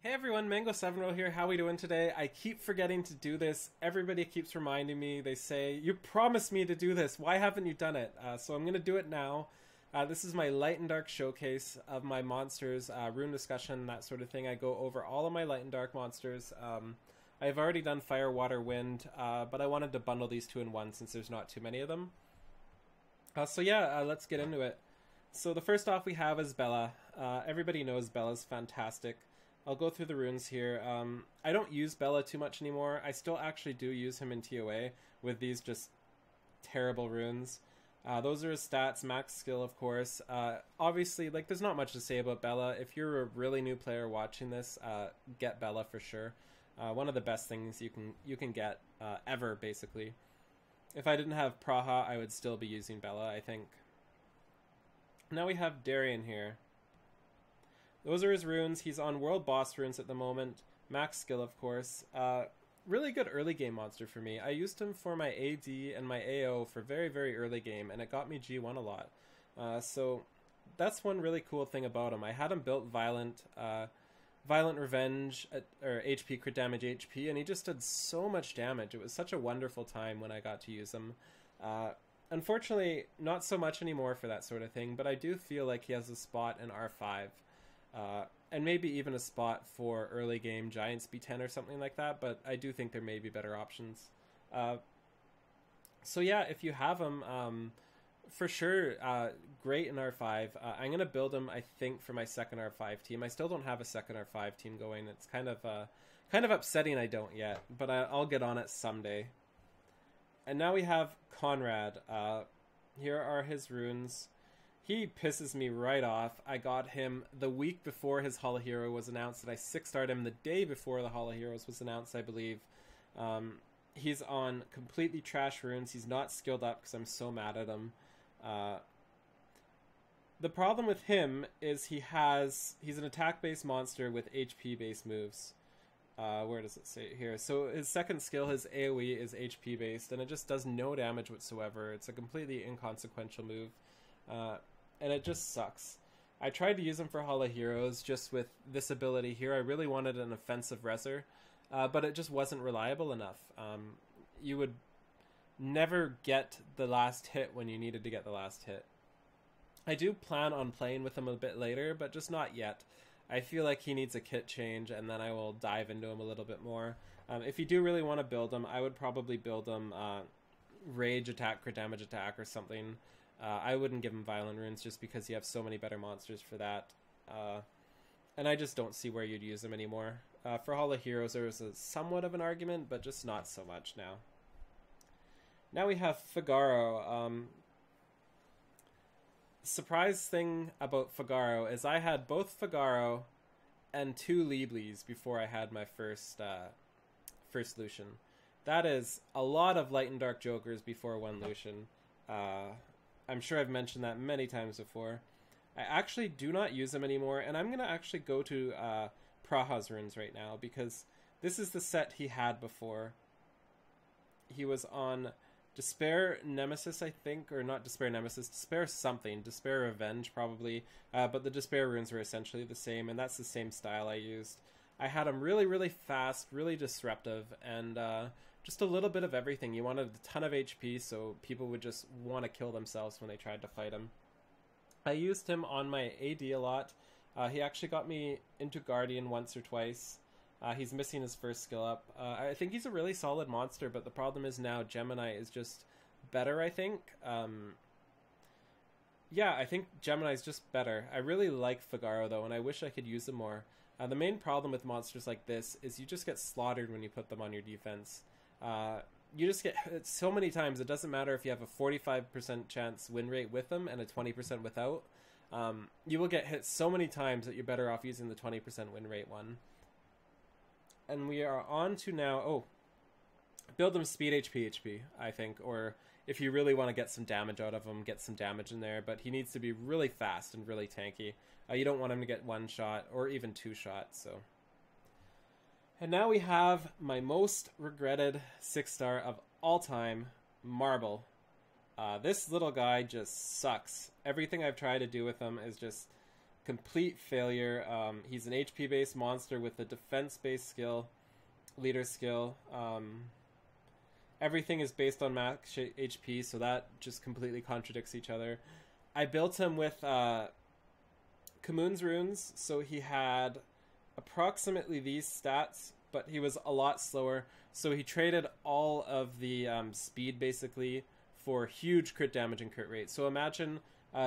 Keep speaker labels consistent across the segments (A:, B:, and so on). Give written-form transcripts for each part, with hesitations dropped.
A: Hey everyone, Mango7Roll here. How we doing today? I keep forgetting to do this. Everybody keeps reminding me. They say, you promised me to do this. Why haven't you done it? So I'm going to do it now. This is my Light and Dark showcase of my monsters, rune discussion, that sort of thing. I go over all of my Light and Dark monsters. I've already done Fire, Water, Wind, but I wanted to bundle these two in one since there's not too many of them. Let's get into it. So the first off we have is Bella. Everybody knows Bella's fantastic. I'll go through the runes here. I don't use Bella too much anymore. I still actually do use him in TOA with these just terrible runes. Those are his stats, max skill of course. Obviously, like, there's not much to say about Bella. If you're a really new player watching this, get Bella for sure. One of the best things you can get ever, basically. If I didn't have Praha, I would still be using Bella, I think. Now we have Darien here. Those are his runes. He's on World Boss runes at the moment. Max skill, of course. Really good early game monster for me. I used him for my AD and my AO for very, very early game, and it got me G1 a lot. So that's one really cool thing about him. I had him built Violent Revenge, or HP, crit damage HP, and he just did so much damage. It was such a wonderful time when I got to use him. Unfortunately, not so much anymore for that sort of thing, but I do feel like he has a spot in R5. And maybe even a spot for early game Giants B10 or something like that, but I do think there may be better options. So yeah, if you have him, for sure, great in R5. I'm going to build him, I think, for my second R5 team. I still don't have a second R5 team going. It's kind of upsetting I don't yet, but I'll get on it someday. And now we have Conrad. Here are his runes. He pisses me right off. I got him the week before his Holo Hero was announced, and I 6-starred him the day before the Holo Heroes was announced, I believe. He's on completely trash runes. He's not skilled up because I'm so mad at him. The problem with him is he's an attack-based monster with HP-based moves. Where does it say it here? So his second skill, his AoE, is HP-based, and it just does no damage whatsoever. It's a completely inconsequential move. And it just sucks. I tried to use him for Holo Heroes just with this ability here. I really wanted an offensive Reser, but it just wasn't reliable enough. You would never get the last hit when you needed to get the last hit. I do plan on playing with him a bit later, but just not yet. I feel like he needs a kit change, and then I will dive into him a little bit more. If you do really want to build him, I would probably build him Rage attack, crit damage attack, or something. I wouldn't give him Violent Runes just because you have so many better monsters for that. And I just don't see where you'd use them anymore. For Holo Heroes, there was somewhat of an argument, but just not so much now. Now we have Figaro. Surprise thing about Figaro is I had both Figaro and 2 Liblis before I had my first Lucian. That is a lot of Light and Dark Jokers before one Lucian. I'm sure I've mentioned that many times before. I actually do not use them anymore, and I'm going to actually go to Praha's runes right now, because this is the set he had before. He was on Despair Nemesis, I think, or not Despair Nemesis, Despair something, Despair Revenge probably, but the Despair runes were essentially the same, and that's the same style I used. I had him really, really fast, really disruptive, and just a little bit of everything. You wanted a ton of HP, so people would just want to kill themselves when they tried to fight him. I used him on my AD a lot. He actually got me into Guardian once or twice. He's missing his first skill up. I think he's a really solid monster, but the problem is now Gemini is just better, I think. Yeah, I think Gemini is just better. I really like Figaro, though, and I wish I could use him more. The main problem with monsters like this is you just get slaughtered when you put them on your defense. You just get hit so many times. It doesn't matter if you have a 45% chance win rate with them and a 20% without. You will get hit so many times that you're better off using the 20% win rate one. And we are on to now... build him speed HP, I think. Or if you really want to get some damage out of him, get some damage in there. But he needs to be really fast and really tanky. You don't want him to get 1 shot or even 2 shots. So. And now we have my most regretted 6-star of all time, Marble. This little guy just sucks. Everything I've tried to do with him is just complete failure. He's an HP-based monster with a defense-based skill, leader skill. Everything is based on max HP, so that just completely contradicts each other. I built him with Kamun's runes, so he had approximately these stats, but he was a lot slower. So he traded all of the speed, basically, for huge crit damage and crit rate. So imagine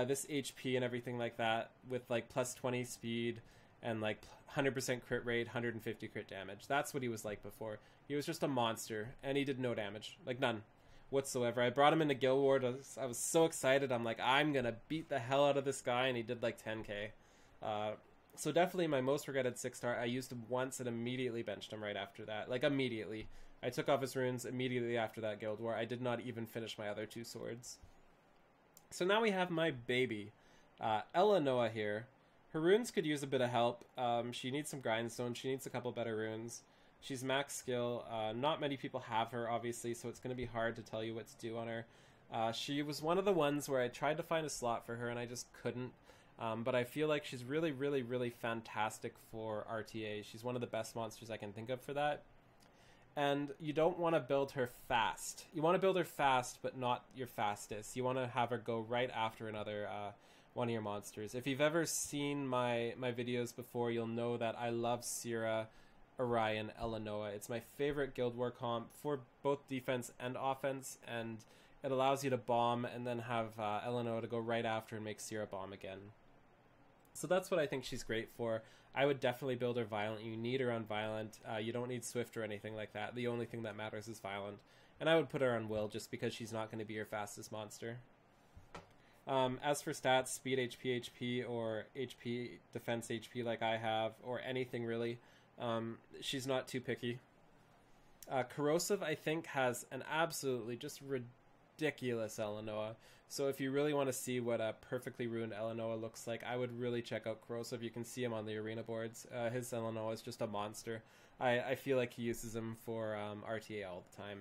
A: this HP and everything like that with like plus 20 speed and like 100% crit rate, 150 crit damage. That's what he was like before. He was just a monster, and he did no damage. Like, none whatsoever. I brought him into Guild Wars. I was so excited. I'm like, I'm going to beat the hell out of this guy, and he did like 10k. So definitely my most regretted 6-star. I used him once and immediately benched him right after that. Like, immediately. I took off his runes immediately after that Guild War. I did not even finish my other 2 swords. So now we have my baby, Eleanor here. Her runes could use a bit of help. She needs some grindstone. She needs a couple better runes. She's max skill. Not many people have her, obviously, so it's going to be hard to tell you what to do on her. She was one of the ones where I tried to find a slot for her, and I just couldn't. But I feel like she's really, really, really fantastic for RTA. She's one of the best monsters I can think of for that. And you don't want to build her fast. You want to build her fast, but not your fastest. You want to have her go right after another one of your monsters. If you've ever seen my videos before, you'll know that I love Sierra, Orion, Eleanor. It's my favorite Guild War comp for both defense and offense, and it allows you to bomb and then have Eleanor to go right after and make Sierra bomb again. So that's what I think she's great for. I would definitely build her Violent. You need her on Violent. You don't need Swift or anything like that. The only thing that matters is Violent. And I would put her on Will just because she's not going to be your fastest monster. As for stats, speed HP, or HP, defense HP like I have, or anything really, she's not too picky. Corrosive, I think, has an absolutely just ridiculous Eleanor. So if you really want to see what a perfectly ruined Eleanor looks like, I would really check out Corrosive. You can see him on the arena boards. His Eleanor is just a monster. I feel like he uses him for RTA all the time.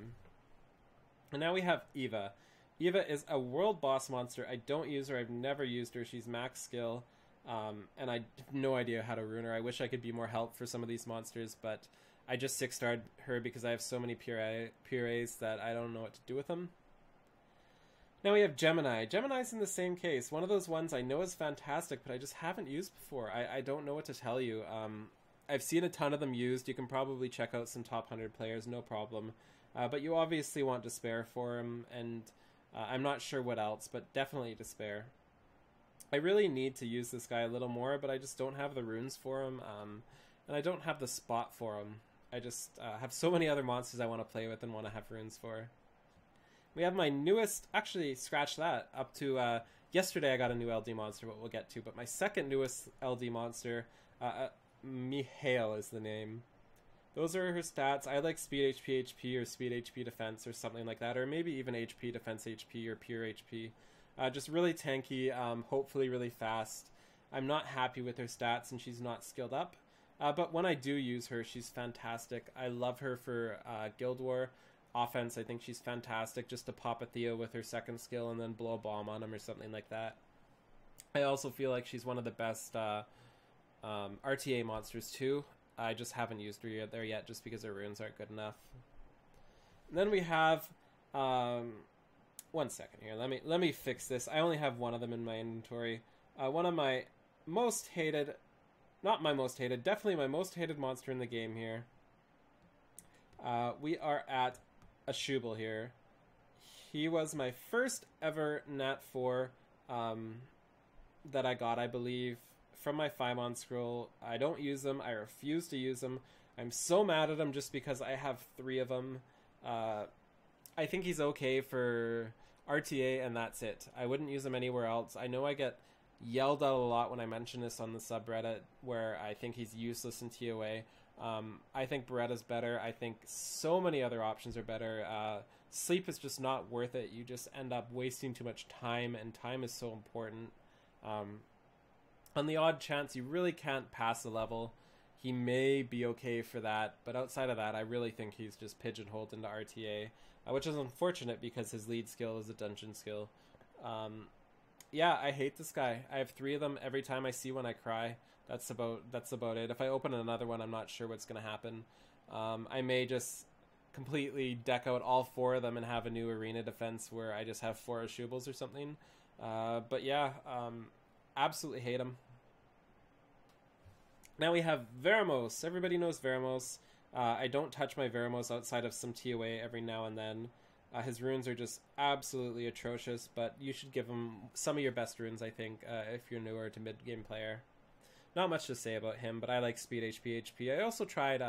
A: And now we have Eva. Eva is a world boss monster. I don't use her. I've never used her. She's max skill. And I have no idea how to rune her. I wish I could be more help for some of these monsters, but I just 6-starred her because I have so many purees that I don't know what to do with them. Now we have Gemini. Gemini's in the same case. One of those ones I know is fantastic, but I just haven't used before. I don't know what to tell you. I've seen a ton of them used. You can probably check out some top 100 players, no problem. But you obviously want Despair for him, and I'm not sure what else, but definitely Despair. I really need to use this guy a little more, but I just don't have the runes for him, and I don't have the spot for him. I just have so many other monsters I want to play with and want to have runes for. We have my newest, actually, scratch that, up to, yesterday I got a new LD monster, but we'll get to, but my second newest LD monster, Mihail is the name. Those are her stats. I like speed HP or speed HP defense or something like that, or maybe even HP defense HP or pure HP. Just really tanky, hopefully really fast. I'm not happy with her stats and she's not skilled up, but when I do use her, she's fantastic. I love her for Guild War. Offense, I think she's fantastic, just to pop a Theo with her second skill and then blow a bomb on him or something like that. I also feel like she's one of the best RTA monsters too. I just haven't used her there yet just because her runes aren't good enough. And then we have, 1 second here, let me fix this. I only have one of them in my inventory. One of my most hated, not my most hated, definitely my most hated monster in the game here. We are at a Shubel here. He was my first ever Nat 4 that I got, I believe, from my Phymon scroll. I don't use them. I refuse to use them. I'm so mad at him just because I have 3 of them. I think he's okay for RTA and that's it. I wouldn't use him anywhere else. I know I get yelled at a lot when I mention this on the subreddit where I think he's useless in TOA. I think Beretta's better. I think so many other options are better. Sleep is just not worth it. You just end up wasting too much time, and time is so important. On the odd chance you really can't pass the level, he may be okay for that, but outside of that, I really think he's just pigeonholed into RTA, which is unfortunate because his lead skill is a dungeon skill. Yeah, I hate this guy. I have 3 of them. Every time I see one, I cry. That's about it. If I open another one, I'm not sure what's going to happen. I may just completely deck out all 4 of them and have a new arena defense where I just have 4 Ashubles or something. But yeah, absolutely hate him. Now we have Veramos. Everybody knows Veramos. I don't touch my Veramos outside of some TOA every now and then. His runes are just absolutely atrocious, but you should give him some of your best runes, I think, if you're newer to mid-game player. Not much to say about him, but I like speed HP. I also tried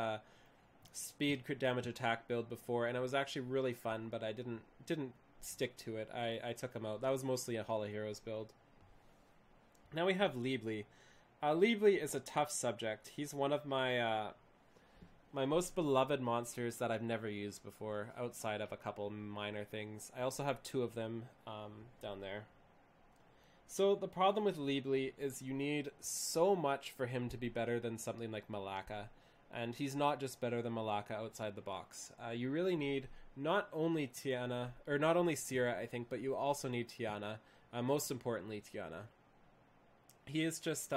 A: speed crit damage attack build before, and it was actually really fun, but I didn't stick to it. I took him out. That was mostly a Hall of Heroes build. Now we have Liebly. Liebly is a tough subject. He's one of my my most beloved monsters that I've never used before, outside of a couple minor things. I also have 2 of them down there. So the problem with Liebly is you need so much for him to be better than something like Malaka. And he's not just better than Malaka outside the box. You really need not only Tiana, or not only Sira, I think, but you also need Tiana. Most importantly, Tiana. He is just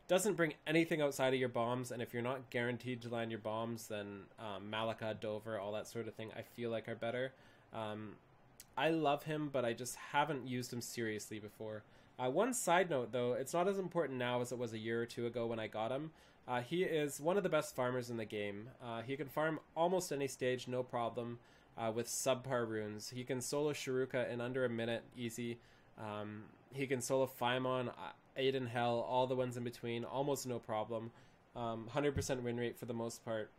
A: doesn't bring anything outside of your bombs, and if you're not guaranteed to land your bombs, then Malaka, Dover, all that sort of thing, I feel like are better. I love him, but I just haven't used him seriously before. One side note, though, it's not as important now as it was a year or 2 ago when I got him. He is one of the best farmers in the game. He can farm almost any stage, no problem, with subpar runes. He can solo Shiruka in under a minute, easy. He can solo Faimon, Aiden Hell, all the ones in between, almost no problem. 100% win rate for the most part.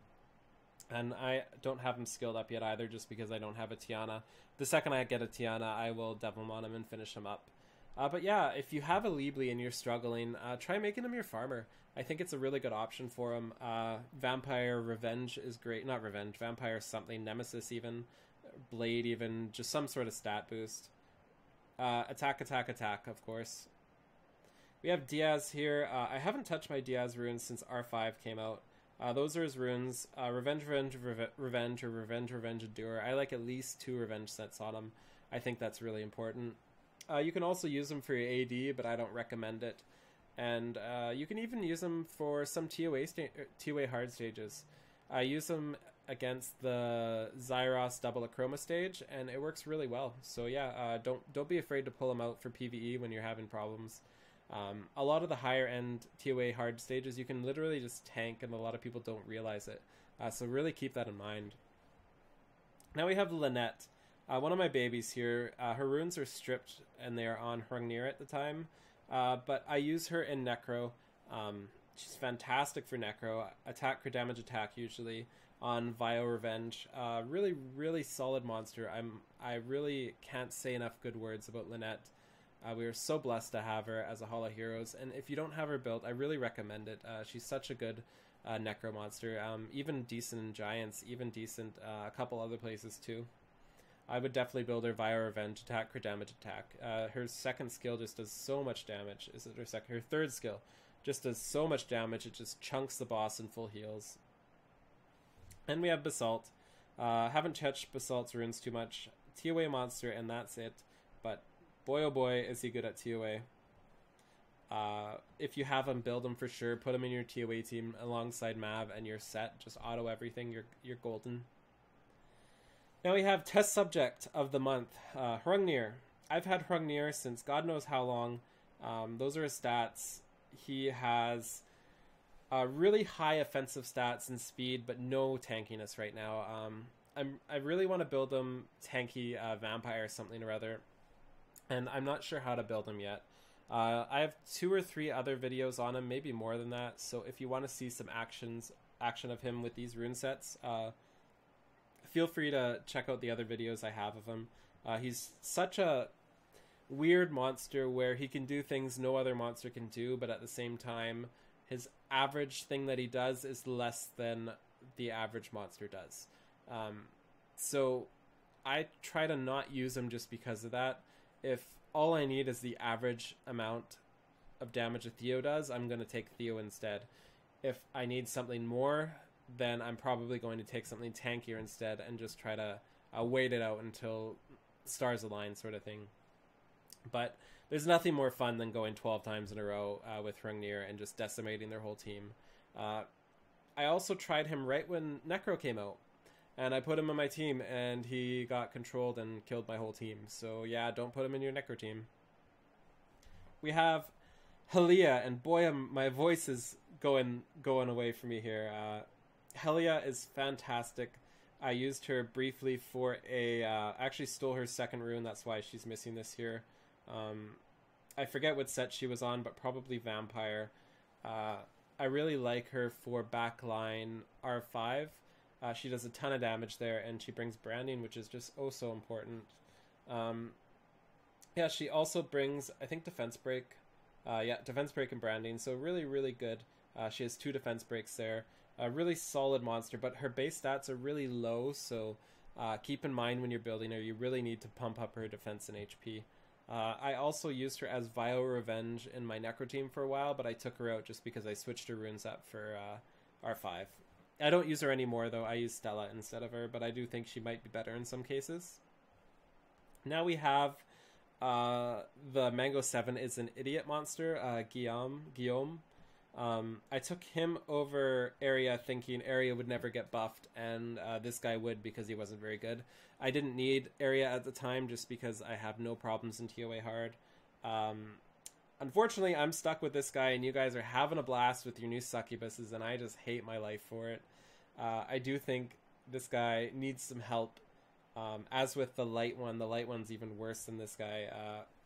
A: And I don't have him skilled up yet either, just because I don't have a Tiana. The second I get a Tiana, I will Devil on him and finish him up. But yeah, if you have a Liebly and you're struggling, try making him your farmer. I think it's a really good option for him. Vampire Revenge is great. Not Revenge, Vampire something, Nemesis even, Blade even, just some sort of stat boost. Attack, of course. We have Diaz here. I haven't touched my Diaz runes since R5 came out. Those are his runes. Revenge, or Revenge, Endure. I like at least 2 Revenge sets on him. I think that's really important. You can also use them for your AD, but I don't recommend it. And you can even use them for some TOA hard stages. I use them against the Zyros double Achroma stage, and it works really well. So yeah, don't be afraid to pull them out for PvE when you're having problems. A lot of the higher end TOA hard stages you can literally just tank, and a lot of people don't realize it. So really keep that in mind. Now we have Lynette. One of my babies here. Her runes are stripped and they are on Hrungnir at the time. But I use her in Necro. She's fantastic for Necro. Attack, crit damage, attack usually on Vio Revenge. Really, really solid monster. I really can't say enough good words about Lynette. We are so blessed to have her as a Hall of Heroes. And if you don't have her built, I really recommend it. She's such a good Necro monster. Even decent in Giants, even decent a couple other places too. I would definitely build her via Revenge, attack, crit damage, attack. Her second skill just does so much damage. Is it her second? Her third skill just does so much damage. It just chunks the boss in full heals. And we have Basalt. Haven't touched Basalt's runes too much. TOA monster, and that's it. But boy oh boy is he good at TOA. If you have him, build him for sure. Put him in your TOA team alongside Mav, and you're set. Just auto everything. You're golden. Now we have Test Subject of the Month, Hrungnir. I've had Hrungnir since God knows how long. Those are his stats. He has really high offensive stats and speed, but no tankiness right now. I really want to build him tanky vampire or something or other, and I'm not sure how to build him yet. I have 2 or 3 other videos on him, maybe more than that, so if you want to see some action of him with these rune sets, feel free to check out the other videos I have of him. He's such a weird monster where he can do things no other monster can do, but at the same time, his average thing that he does is less than the average monster does. So I try to not use him just because of that. If all I need is the average amount of damage a Theo does, I'm going to take Theo instead. If I need something more, then I'm probably going to take something tankier instead and just try to wait it out until stars align, sort of thing. But there's nothing more fun than going 12 times in a row with Hrungnir and just decimating their whole team. I also tried him right when Necro came out, and I put him on my team, and he got controlled and killed my whole team. So yeah, don't put him in your Necro team. We have Helia, and boy, my voice is going away from me here. Helia is fantastic. I used her briefly for a... actually stole her second rune, that's why she's missing this here. I forget what set she was on, but probably Vampire. I really like her for backline R5. She does a ton of damage there, and she brings branding, which is just oh so important. Yeah, she also brings, I think, defense break. Yeah, defense break and branding, so really, really good. She has 2 defense breaks there. A really solid monster, but her base stats are really low, so keep in mind when you're building her, you really need to pump up her defense and HP. I also used her as Vile Revenge in my Necro team for a while, but I took her out just because I switched her runes up for R5. I don't use her anymore, though. I use Stella instead of her, but I do think she might be better in some cases. Now we have the Mango 7 is an idiot monster, Guillaume. I took him over Area thinking Area would never get buffed, and this guy would because he wasn't very good. I didn't need Area at the time just because I have no problems in TOA hard. Unfortunately, I'm stuck with this guy, and you guys are having a blast with your new succubuses, and I just hate my life for it. I do think this guy needs some help. As with the light one's even worse than this guy.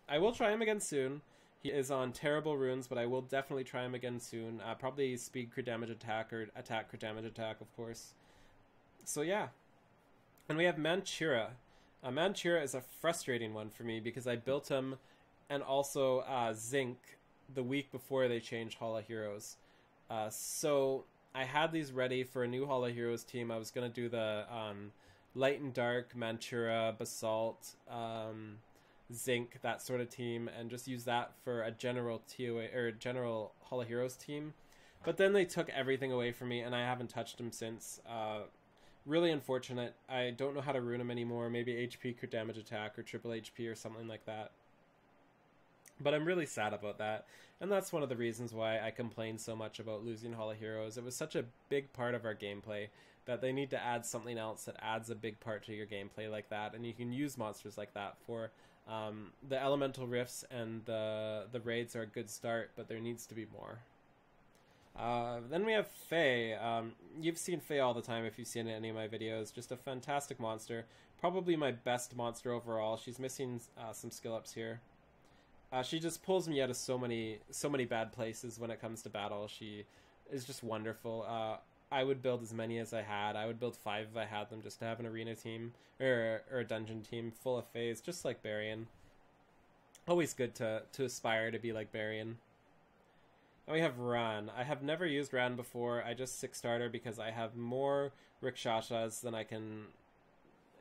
A: I will try him again soon. He is on terrible runes, but I will definitely try him again soon. Probably speed crit damage attack or attack crit damage attack, of course. So yeah. And we have Manchira. Manchira is a frustrating one for me because I built him and also Zinc the week before they changed Hall of Heroes. So I had these ready for a new Hall of Heroes team. I was going to do the Light and Dark, Manchira, Basalt, Zinc, that sort of team, and just use that for a general TOA or general Hall of Heroes team. But then they took everything away from me, and I haven't touched him since. Really unfortunate. I don't know how to rune him anymore. Maybe HP crit damage attack or triple HP or something like that. But I'm really sad about that, and that's one of the reasons why I complained so much about losing Hall of Heroes. It was such a big part of our gameplay that they need to add something else that adds a big part to your gameplay like that, and you can use monsters like that for the elemental rifts, and the raids are a good start, but there needs to be more. Then we have Faye. You've seen Faye all the time if you've seen any of my videos. Just a fantastic monster. Probably my best monster overall. She's missing some skill ups here. She just pulls me out of so many bad places when it comes to battle. She is just wonderful. I would build as many as I had. I would build 5 if I had them just to have an arena team or a dungeon team full of Fays, just like Barian. Always good to aspire to be like Barian. And we have Ran. I have never used Ran before. I just 6-starred her because I have more Rikshashas than I can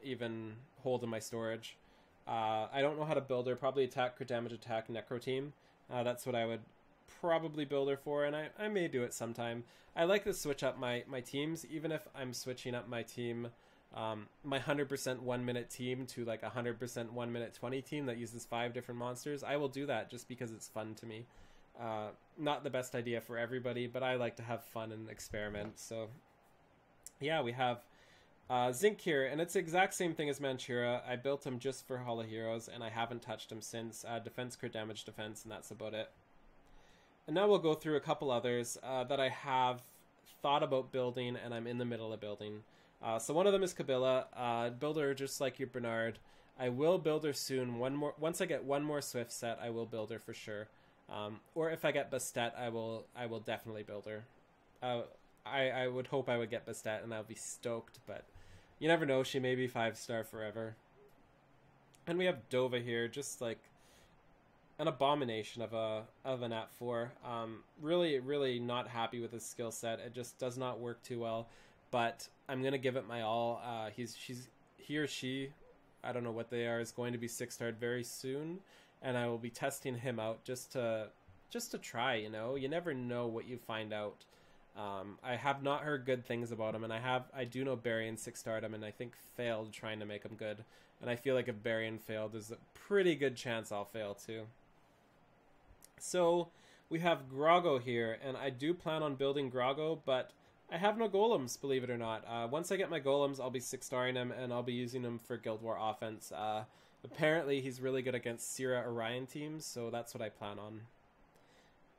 A: even hold in my storage. I don't know how to build her. Probably attack, crit damage, attack, necro team. That's what I would probably build her for, and I may do it sometime. I like to switch up my teams, even if I'm switching up my team, my 100% 1 minute team to like 100% 1 minute 20 team that uses 5 different monsters. I will do that just because it's fun to me. Not the best idea for everybody, but I like to have fun and experiment. So yeah, we have Zinc here, and it's the exact same thing as Manchira. I built him just for Hall of Heroes, and I haven't touched him since. Defense, crit damage, defense, and that's about it. And now we'll go through a couple others that I have thought about building, and I'm in the middle of building. So one of them is Kabila. Build her just like your Bernard. I will build her soon. Once I get one more Swift set, I will build her for sure. Or if I get Bastet, I will definitely build her. I would hope I would get Bastet, and I'll be stoked, but you never know. She may be 5-star forever. And we have Dova here, just like an abomination of an at 4. Really, really not happy with his skill set. It just does not work too well. But I'm gonna give it my all. He or she, I don't know what they are, is going to be 6-starred very soon, and I will be testing him out just to try. You know, you never know what you find out. I have not heard good things about him, and I do know Baryon 6-starred him, and I think failed trying to make him good. And I feel like if Baryon failed, there's a pretty good chance I'll fail too. So we have Groggo here, and I do plan on building Groggo, but I have no golems, believe it or not. Once I get my golems, I'll be 6-starring him, and I'll be using him for Guild War offense. Apparently, he's really good against Sierra Orion teams, so that's what I plan on.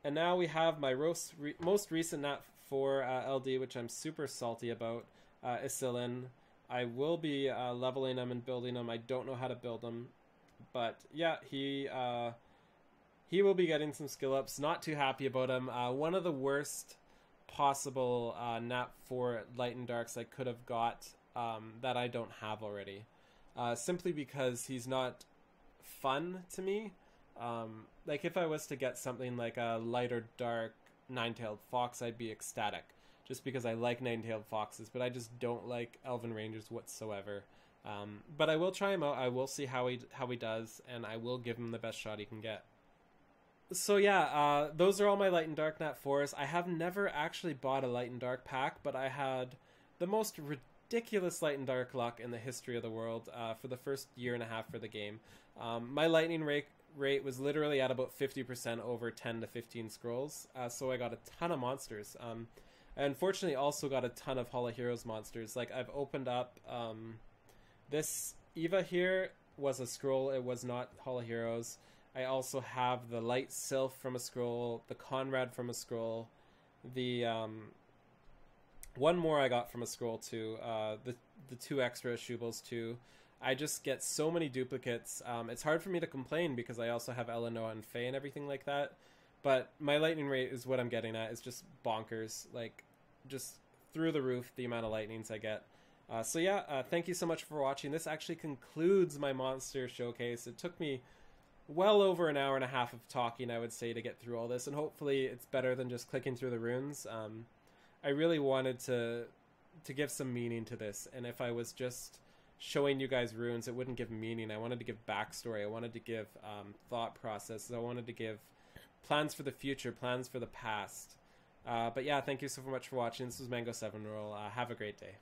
A: And now we have my most recent Nat 4 LD, which I'm super salty about, Isilin. I will be leveling him and building him. I don't know how to build him, but yeah, he will be getting some skill ups. Not too happy about him. One of the worst possible Nat 4 Light and Darks I could have got that I don't have already. Simply because he's not fun to me. Like if I was to get something like a light or dark Nine-Tailed Fox, I'd be ecstatic. Just because I like Nine-Tailed Foxes, but I just don't like Elven Rangers whatsoever. But I will try him out. I will see how he does, and I will give him the best shot he can get. So yeah, those are all my Light and Dark Nat 4s. I have never actually bought a Light and Dark pack, but I had the most ridiculous Light and Dark luck in the history of the world for the first year and a half for the game. My lightning rate was literally at about 50% over 10 to 15 scrolls, so I got a ton of monsters. I unfortunately also got a ton of Hall of Heroes monsters. Like I've opened up this Eva here was a scroll, it was not Hall of Heroes. I also have the Light Sylph from a scroll, the Conrad from a scroll, the one more I got from a scroll too, the 2 extra Shubles too. I just get so many duplicates. It's hard for me to complain because I also have Eleanor and Faye and everything like that. But my lightning rate is what I'm getting at. It's just bonkers. Like, just through the roof, the amount of lightnings I get. So yeah, thank you so much for watching. This actually concludes my monster showcase. It took me well over an hour and a half of talking, I would say, to get through all this. And hopefully it's better than just clicking through the runes. I really wanted to give some meaning to this. And if I was just showing you guys runes, it wouldn't give meaning. I wanted to give backstory. I wanted to give thought processes. I wanted to give plans for the future, plans for the past. But yeah, thank you so much for watching. This was Mango 7 Roll. Have a great day.